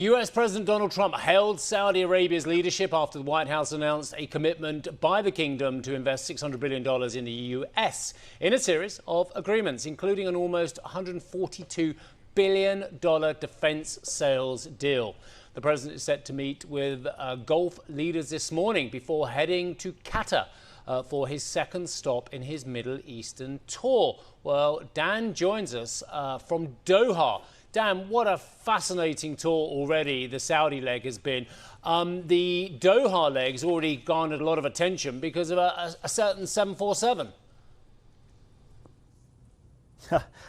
US President Donald Trump hailed Saudi Arabia's leadership after the White House announced a commitment by the kingdom to invest $600 billion in the US in a series of agreements, including an almost $142 billion defense sales deal. The president is set to meet with Gulf leaders this morning before heading to Qatar for his second stop in his Middle Eastern tour. Well, Dan joins us from Doha. Dan, what a fascinating tour already the Saudi leg has been. The Doha leg has already garnered a lot of attention because of a certain 747.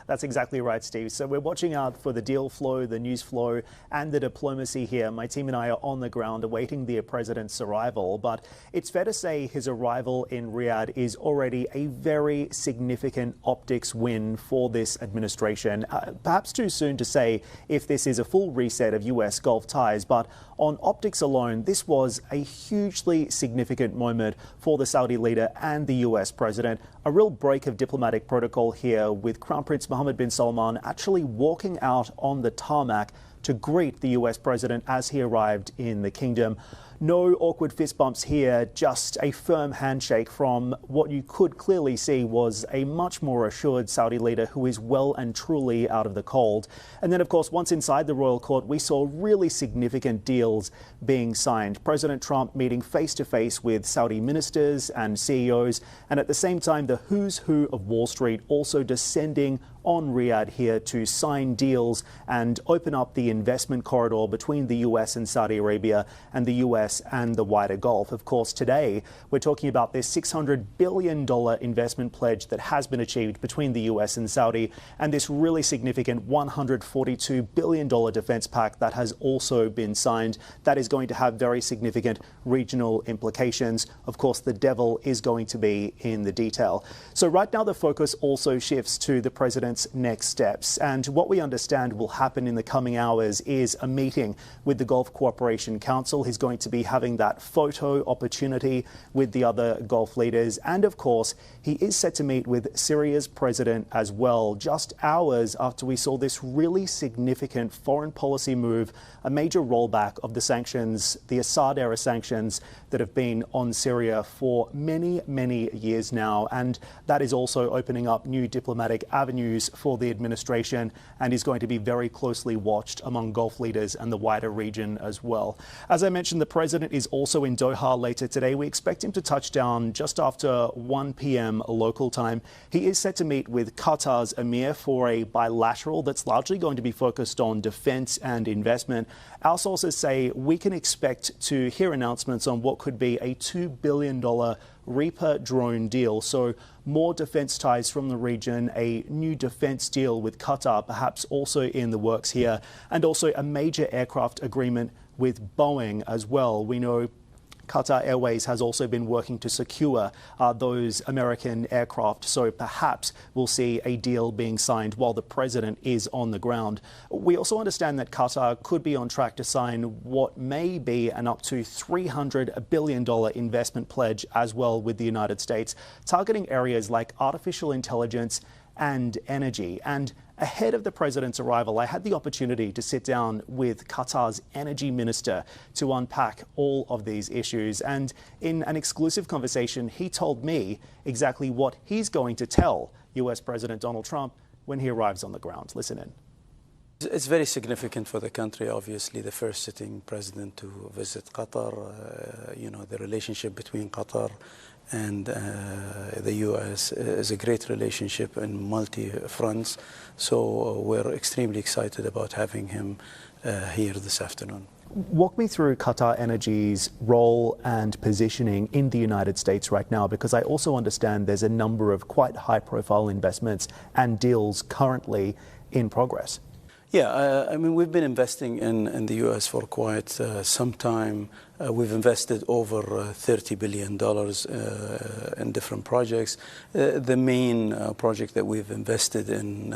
That's exactly right, Steve. So we're watching out for the deal flow, the news flow, and the diplomacy here. My team and I are on the ground awaiting the president's arrival. But it's fair to say his arrival in Riyadh is already a very significant optics win for this administration. Perhaps too soon to say if this is a full reset of US Gulf ties, but on optics alone, this was a hugely significant moment for the Saudi leader and the US president. A real break of diplomatic protocol here, with Crown Prince Mohammed bin Salman actually walking out on the tarmac to greet the US president as he arrived in the kingdom. No awkward fist bumps here, just a firm handshake from what you could clearly see was a much more assured Saudi leader who is well and truly out of the cold. And then, of course, once inside the royal court, we saw really significant deals being signed. President Trump meeting face-to-face with Saudi ministers and CEOs, and at the same time, the who's who of Wall Street also descending on Riyadh here to sign deals and open up the investment corridor between the US and Saudi Arabia and the US and the wider Gulf. Of course, today we're talking about this $600 billion investment pledge that has been achieved between the US and Saudi, and this really significant $142 billion defense pact that has also been signed. That is going to have very significant regional implications. Of course, the devil is going to be in the detail. So right now the focus also shifts to the president's next steps, and what we understand will happen in the coming hours is a meeting with the Gulf Cooperation Council. He's going to be having that photo opportunity with the other Gulf leaders, and of course he is set to meet with Syria's president as well, just hours after we saw this really significant foreign policy move, a major rollback of the sanctions, the Assad era sanctions that have been on Syria for many years now, and that is also opening up new diplomatic avenues for the administration and is going to be very closely watched among Gulf leaders and the wider region as well. As I mentioned, the president is also in Doha later today. We expect him to touch down just after 1 p.m. local time. He is set to meet with Qatar's emir for a bilateral that's largely going to be focused on defense and investment. Our sources say we can expect to hear announcements on what could be a $2 billion Reaper drone deal. So more defense ties from the region, a new defense deal with Qatar perhaps also in the works here, and also a major aircraft agreement with Boeing as well. We know Qatar Airways has also been working to secure those American aircraft, so perhaps we'll see a deal being signed while the president is on the ground. We also understand that Qatar could be on track to sign what may be an up to $300 billion investment pledge as well with the United States, targeting areas like artificial intelligence and energy. And ahead of the president's arrival, I had the opportunity to sit down with Qatar's energy minister to unpack all of these issues. And in an exclusive conversation, he told me exactly what he's going to tell US President Donald Trump when he arrives on the ground. Listen in. It's very significant for the country, obviously, the first sitting president to visit Qatar. The relationship between Qatar and the U.S. is a great relationship in multi-fronts. So we're extremely excited about having him here this afternoon. Walk me through Qatar Energy's role and positioning in the United States right now, because I also understand there's a number of quite high-profile investments and deals currently in progress. Yeah, I mean, we've been investing in the U.S. for quite some time. We've invested over $30 billion in different projects. The main project that we've invested in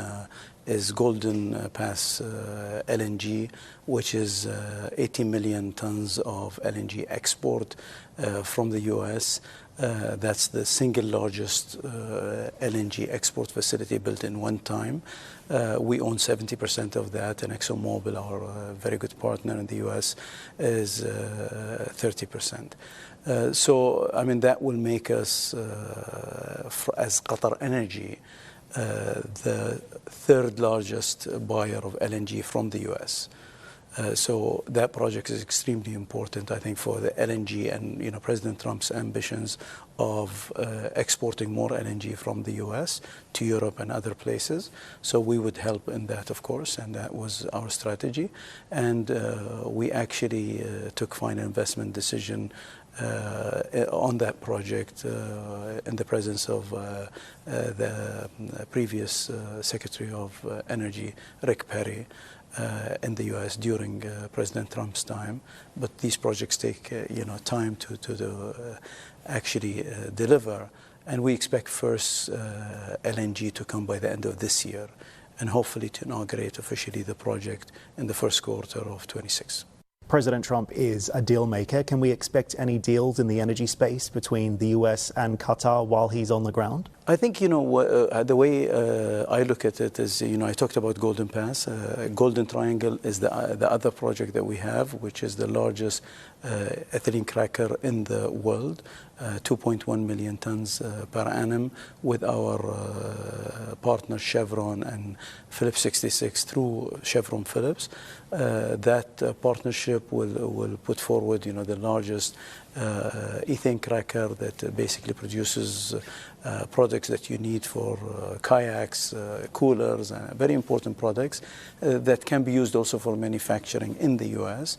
is Golden Pass LNG, which is 80 million tons of LNG export from the U.S. That's the single largest LNG export facility built in one time. We own 70% of that, and ExxonMobil, our very good partner in the U.S., is 30%. So, I mean, that will make us, as Qatar Energy, the third largest buyer of LNG from the U.S. So that project is extremely important, I think, for the LNG and, you know, President Trump's ambitions of exporting more LNG from the U.S. to Europe and other places. So we would help in that, of course, and that was our strategy. And we actually took final investment decision on that project in the presence of the previous Secretary of Energy, Rick Perry, in the U.S. during President Trump's time. But these projects take time to actually deliver, and we expect first LNG to come by the end of this year, and hopefully to inaugurate officially the project in the first quarter of 26. President Trump is a deal maker. Can we expect any deals in the energy space between the US and Qatar while he's on the ground? I think, the way I look at it is, I talked about Golden Pass. Golden Triangle is the other project that we have, which is the largest ethylene cracker in the world, 2.1 million tons per annum, with our partner Chevron and Phillips 66 through Chevron Phillips. That partnership will put forward, the largest ethane cracker that basically produces products that you need for kayaks, coolers, very important products that can be used also for manufacturing in the U.S.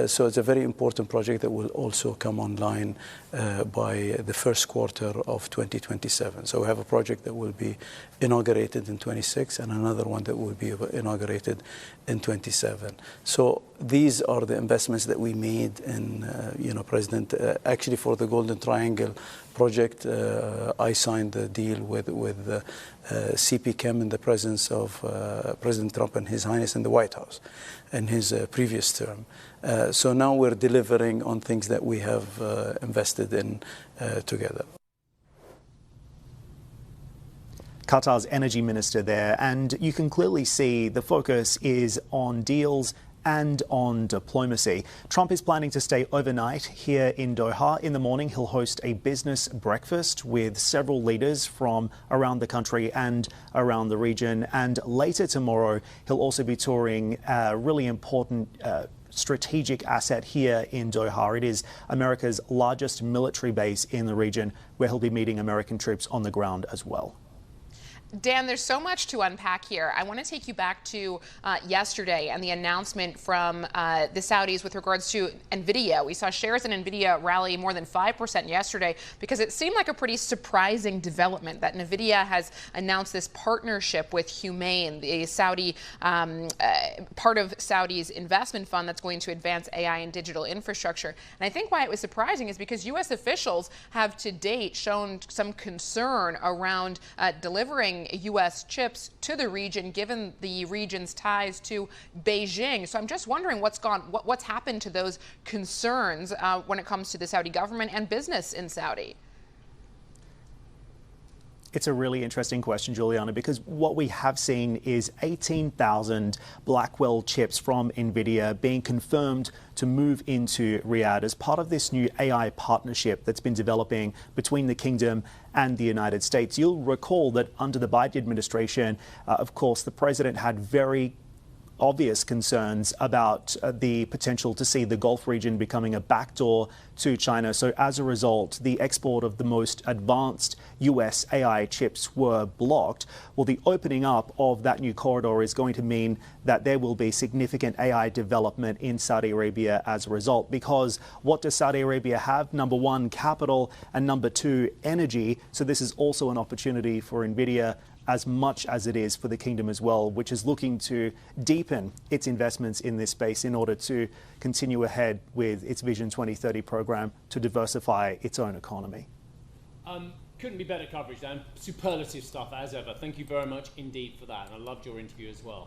So it's a very important project that will also come online by the first quarter of 2027. So we have a project that will be inaugurated in 26 and another one that will be inaugurated in 27. So these are the investments that we made in, President, actually for the Golden Triangle project, I signed the deal with CP Chem in the presence of President Trump and His Highness in the White House in his previous term. So now we're delivering on things that we have invested in together. Qatar's energy minister there, and you can clearly see the focus is on deals and on diplomacy. Trump is planning to stay overnight here in Doha. In the morning, he'll host a business breakfast with several leaders from around the country and around the region. And later tomorrow, he'll also be touring a really important strategic asset here in Doha. It is America's largest military base in the region, where he'll be meeting American troops on the ground as well. Dan, there's so much to unpack here. I want to take you back to yesterday and the announcement from the Saudis with regards to NVIDIA. We saw shares in NVIDIA rally more than 5% yesterday because it seemed like a pretty surprising development that NVIDIA has announced this partnership with Humane, the Saudi part of Saudi's investment fund that's going to advance AI and digital infrastructure. And I think why it was surprising is because U.S. officials have to date shown some concern around delivering U.S. chips to the region, given the region's ties to Beijing. So I'm just wondering what's happened to those concerns when it comes to the Saudi government and business in Saudi. It's a really interesting question, Juliana, because what we have seen is 18,000 Blackwell chips from NVIDIA being confirmed to move into Riyadh as part of this new AI partnership that's been developing between the Kingdom and the United States. You'll recall that under the Biden administration, of course, the president had very obvious concerns about the potential to see the Gulf region becoming a backdoor to China. So as a result, the export of the most advanced US AI chips were blocked. Well, the opening up of that new corridor is going to mean that there will be significant AI development in Saudi Arabia as a result. Because what does Saudi Arabia have? Number one, capital, and number two, energy. So this is also an opportunity for NVIDIA, as much as it is for the Kingdom as well, which is looking to deepen its investments in this space in order to continue ahead with its Vision 2030 program to diversify its own economy. couldn't be better coverage, Dan. Superlative stuff as ever. Thank you very much indeed for that. And I loved your interview as well.